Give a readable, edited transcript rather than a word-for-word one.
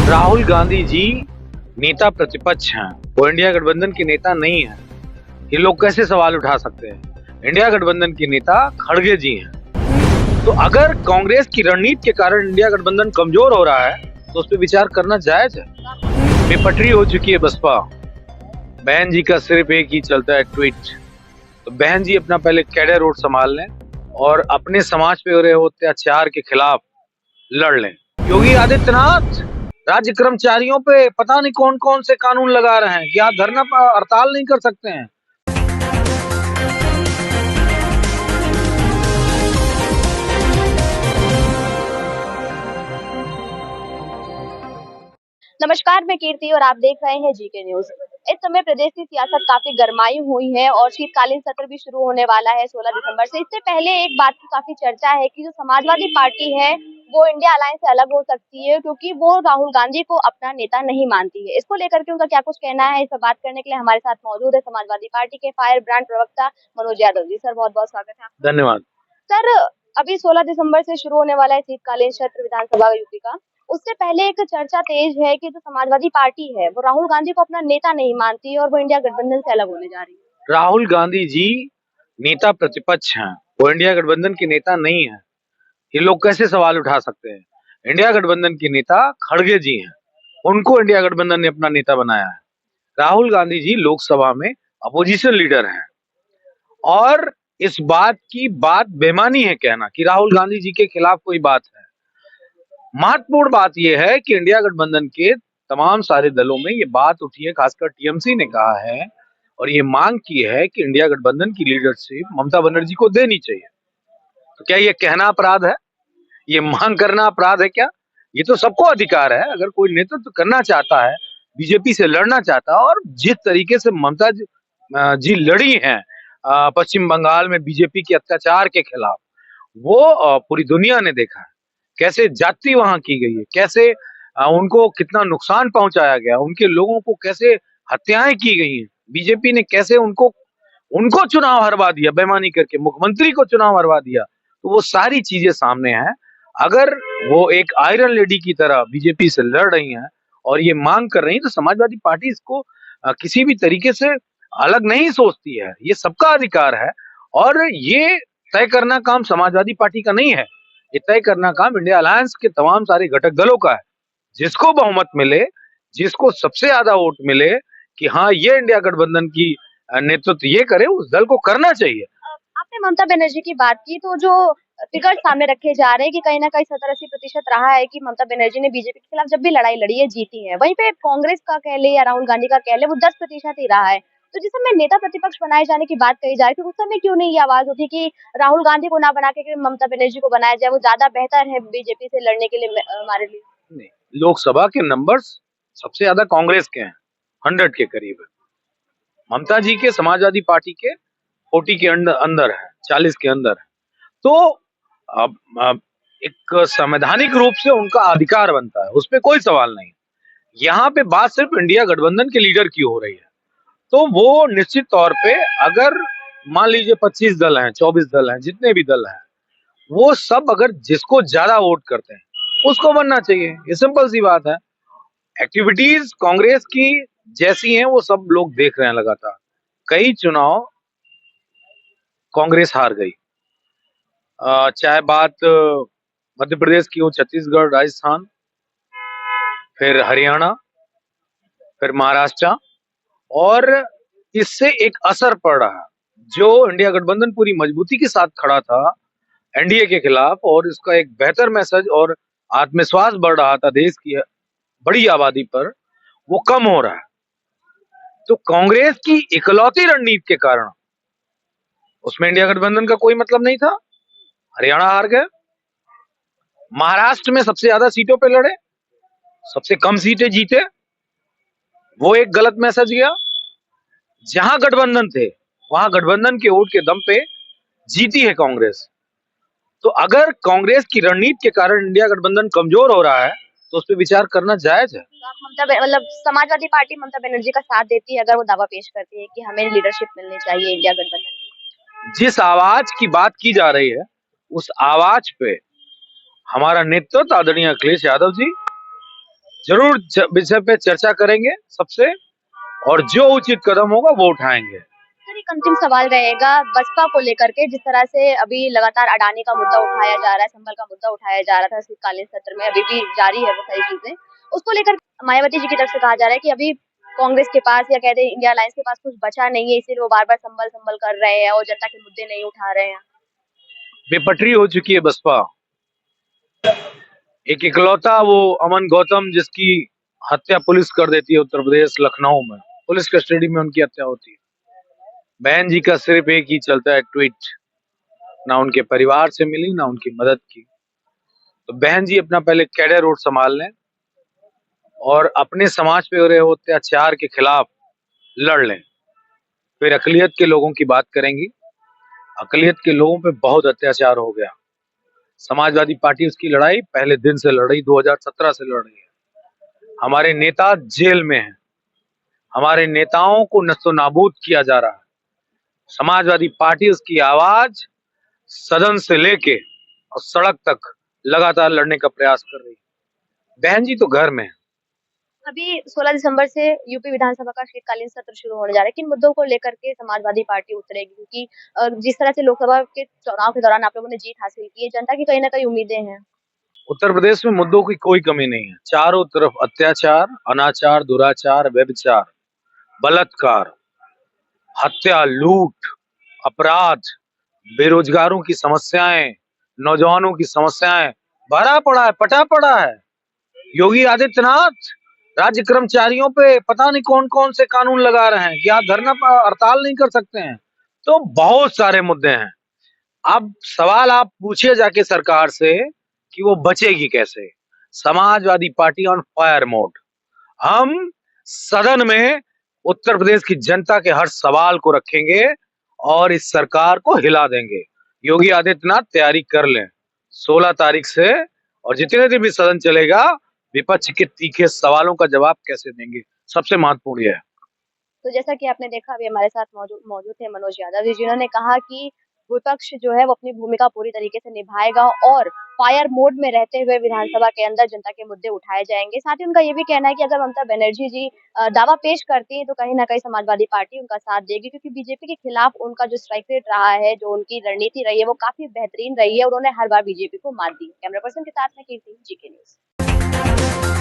राहुल गांधी जी नेता प्रतिपक्ष हैं, वो इंडिया गठबंधन के नेता नहीं है। ये लोग कैसे सवाल उठा सकते हैं? इंडिया गठबंधन के नेता खड़गे जी हैं। तो अगर कांग्रेस की रणनीति के कारण इंडिया गठबंधन कमजोर हो रहा है तो उस पर विचार करना जायज है। बेपटरी हो चुकी है बसपा। बहन जी का सिर्फ एक ही चलता है ट्वीट। तो बहन जी अपना पहले कैडर रोड संभाल लें और अपने समाज पे हो रहे अत्याचार के खिलाफ लड़ लें। योगी आदित्यनाथ राज्य कर्मचारियों पे पता नहीं कौन कौन से कानून लगा रहे हैं कि आप धरना पर हड़ताल नहीं कर सकते हैं। नमस्कार, मैं कीर्ति और आप देख रहे हैं जीके न्यूज। इस समय प्रदेश की सियासत काफी गरमाई हुई है और शीतकालीन सत्र भी शुरू होने वाला है 16 दिसंबर से। इससे पहले एक बात की काफी चर्चा है कि जो समाजवादी पार्टी है वो इंडिया अलायंस से अलग हो सकती है क्योंकि वो राहुल गांधी को अपना नेता नहीं मानती है। इसको लेकर के उनका क्या कुछ कहना है, इस पर बात करने के लिए हमारे साथ मौजूद है समाजवादी पार्टी के फायर ब्रांड प्रवक्ता मनोज यादव जी। सर, बहुत बहुत स्वागत है आपका। धन्यवाद सर, अभी 16 दिसंबर से शुरू होने वाला है शीतकालीन सत्र विधानसभा यूपी का। उससे पहले एक चर्चा तेज है कि जो समाजवादी पार्टी है वो राहुल गांधी को अपना नेता नहीं मानती और वो इंडिया गठबंधन से अलग होने जा रही है। राहुल गांधी जी नेता प्रतिपक्ष हैं, वो इंडिया गठबंधन के नेता नहीं है। ये लोग कैसे सवाल उठा सकते हैं? इंडिया गठबंधन के नेता खड़गे जी हैं, उनको इंडिया गठबंधन ने अपना नेता बनाया है। राहुल गांधी जी लोकसभा में अपोजिशन लीडर हैं और इस बात बेमानी है कहना कि राहुल गांधी जी के खिलाफ कोई बात है। महत्वपूर्ण बात यह है कि इंडिया गठबंधन के तमाम सारे दलों में ये बात उठी है, खासकर टीएमसी ने कहा है और ये मांग की है कि इंडिया गठबंधन की लीडरशिप ममता बनर्जी को देनी चाहिए। तो क्या ये कहना अपराध है? ये मांग करना अपराध है क्या? ये तो सबको अधिकार है। अगर कोई नेतृत्व करना चाहता है, बीजेपी से लड़ना चाहता है और जिस तरीके से ममता जी लड़ी हैं पश्चिम बंगाल में बीजेपी के अत्याचार के खिलाफ, वो पूरी दुनिया ने देखा है। कैसे जाति वहां की गई है, कैसे उनको कितना नुकसान पहुंचाया गया, उनके लोगों को कैसे हत्याएं की गई हैं। बीजेपी ने कैसे उनको उनको चुनाव हरवा दिया, बेईमानी करके मुख्यमंत्री को चुनाव हरवा दिया। तो वो सारी चीजें सामने हैं। अगर वो एक आयरन लेडी की तरह बीजेपी से लड़ रही हैं और ये मांग कर रही हैं तो समाजवादी पार्टी इसको किसी भी तरीके से अलग नहीं सोचती है। ये सबका अधिकार है और ये तय करना काम समाजवादी पार्टी का नहीं है। ये तय करना काम इंडिया अलायंस के तमाम सारे घटक दलों का है। जिसको बहुमत मिले, जिसको सबसे ज्यादा वोट मिले कि हाँ ये इंडिया गठबंधन की नेतृत्व ये करे, उस दल को करना चाहिए। आपने ममता बनर्जी की बात की तो जो फिगर सामने रखे जा रहे हैं कि कहीं ना कहीं 70-80% रहा है कि ममता बनर्जी ने बीजेपी के खिलाफ जब भी लड़ाई लड़ी है जीती है। वहीं पे कांग्रेस का कह ले या राहुल गांधी का कह ले वो 10% ही रहा है। तो जिस समय नेता प्रतिपक्ष बनाए जाने की बात कही जा रही थी उस समय क्यों नहीं ये आवाज उठी कि राहुल गांधी को ना बना के ममता बनर्जी को बनाया जाए, वो ज्यादा बेहतर है बीजेपी से लड़ने के लिए हमारे लिए। नहीं, लोकसभा के नंबर्स सबसे ज्यादा कांग्रेस के हैं, 100 के करीब है। ममता जी के समाजवादी पार्टी के 40 के अंदर है, 40 के अंदर है। तो अब एक संवैधानिक रूप से उनका अधिकार बनता है, उस पर कोई सवाल नहीं। यहाँ पे बात सिर्फ इंडिया गठबंधन के लीडर की हो रही है। तो वो निश्चित तौर पे अगर मान लीजिए 25 दल हैं, 24 दल हैं, जितने भी दल हैं, वो सब अगर जिसको ज्यादा वोट करते हैं उसको बनना चाहिए। ये सिंपल सी बात है। एक्टिविटीज कांग्रेस की जैसी हैं वो सब लोग देख रहे हैं लगातार। कई चुनाव कांग्रेस हार गई, चाहे बात मध्य प्रदेश की हो, छत्तीसगढ़, राजस्थान, फिर हरियाणा, फिर महाराष्ट्र, और इससे एक असर पड़ रहा है। जो इंडिया गठबंधन पूरी मजबूती के साथ खड़ा था एनडीए के खिलाफ और इसका एक बेहतर मैसेज और आत्मविश्वास बढ़ रहा था देश की बड़ी आबादी पर, वो कम हो रहा है। तो कांग्रेस की इकलौती रणनीति के कारण उसमें इंडिया गठबंधन का कोई मतलब नहीं था। हरियाणा हार गए, महाराष्ट्र में सबसे ज्यादा सीटों पे लड़े, सबसे कम सीटें जीते, वो एक गलत मैसेज गया। जहां गठबंधन थे वहां गठबंधन के वोट के दम पे जीती है कांग्रेस। तो अगर कांग्रेस की रणनीति के कारण इंडिया गठबंधन कमजोर हो रहा है तो उस पर विचार करना जायज है। मतलब समाजवादी पार्टी ममता बनर्जी का साथ देती है अगर वो दावा पेश करती है कि हमें लीडरशिप मिलनी चाहिए इंडिया गठबंधन की। जिस आवाज की बात की जा रही है उस आवाज पे हमारा नेतृत्व आदरणीय अखिलेश यादव जी जरूर विषय पे चर्चा करेंगे सबसे, और जो उचित कदम होगा वो उठाएंगे। सर, एक अंतिम सवाल रहेगा बसपा को लेकर के, जिस तरह से अभी लगातार अडानी का मुद्दा उठाया जा रहा है, संभल का मुद्दा उठाया जा रहा था शीतकालीन सत्र में, अभी भी जारी है वो सारी चीजें। उसको लेकर मायावती जी की तरफ से कहा जा रहा है कि अभी कांग्रेस के पास या कहते हैं इंडिया अलायंस के पास कुछ बचा नहीं है, इसीलिए वो बार बार संभल संभल कर रहे हैं और जनता के मुद्दे नहीं उठा रहे हैं। बेपटरी हो चुकी है बसपा। एक इकलौता वो अमन गौतम जिसकी हत्या पुलिस कर देती है उत्तर प्रदेश लखनऊ में, पुलिस कस्टडी में उनकी हत्या होती है। बहन जी का सिर्फ एक ही चलता है ट्वीट, ना उनके परिवार से मिली ना उनकी मदद की। तो बहन जी अपना पहले कैडर रोड संभाल लें और अपने समाज पे हो रहे अत्याचार के खिलाफ लड़ लें, फिर अकलियत के लोगों की बात करेंगी। अकलियत के लोगों पे बहुत अत्याचार हो गया। समाजवादी पार्टी उसकी लड़ाई पहले दिन से लड़ रही, 2017 से लड़ रही है। हमारे नेता जेल में हैं, हमारे नेताओं को नस्तो नाबूद किया जा रहा है। समाजवादी पार्टी उसकी आवाज सदन से लेके और सड़क तक लगातार लड़ने का प्रयास कर रही है। बहन जी तो घर में है। अभी 16 दिसंबर से यूपी विधानसभा का शीतकालीन सत्र शुरू होने जा रहा है। किन मुद्दों को लेकर के समाजवादी पार्टी उतरेगी? क्योंकि जिस तरह से लोकसभा के चुनाव के दौरान आप लोगों ने जीत हासिल की है, जनता की कहीं ना कहीं उम्मीदें हैं। उत्तर प्रदेश में मुद्दों की कोई कमी नहीं है। चारों तरफ अत्याचार, अनाचार, दुराचार, व्यभिचार, बलात्कार, हत्या, लूट, अपराध, बेरोजगारों की समस्याएं, नौजवानों की समस्याएं भरा पड़ा है, पटा पड़ा है। योगी आदित्यनाथ राज्य कर्मचारियों पे पता नहीं कौन कौन से कानून लगा रहे हैं कि आप धरना हड़ताल नहीं कर सकते हैं। तो बहुत सारे मुद्दे हैं। अब सवाल आप पूछिए जाके सरकार से कि वो बचेगी कैसे। Samajwadi party on fire mode. हम सदन में उत्तर प्रदेश की जनता के हर सवाल को रखेंगे और इस सरकार को हिला देंगे। योगी आदित्यनाथ तैयारी कर लें 16 तारीख से, और जितने दिन भी सदन चलेगा विपक्ष के तीखे सवालों का जवाब कैसे देंगे, सबसे महत्वपूर्ण यह है। तो जैसा कि आपने देखा, अभी हमारे साथ मौजूद मौजूद थे मनोज यादव जी, जिन्होंने कहा कि विपक्ष जो है वो अपनी भूमिका पूरी तरीके से निभाएगा और फायर मोड में रहते हुए विधानसभा के अंदर जनता के मुद्दे उठाए जाएंगे। साथ ही उनका ये भी कहना है कि अगर ममता बनर्जी जी दावा पेश करती है तो कहीं ना कहीं समाजवादी पार्टी उनका साथ देगी, क्योंकि बीजेपी के खिलाफ उनका जो स्ट्राइक रेट रहा है, जो उनकी रणनीति रही है, वो काफी बेहतरीन रही है और उन्होंने हर बार बीजेपी को मात दी। कैमरा पर्सन के साथ में कीर्ति, जीके न्यूज।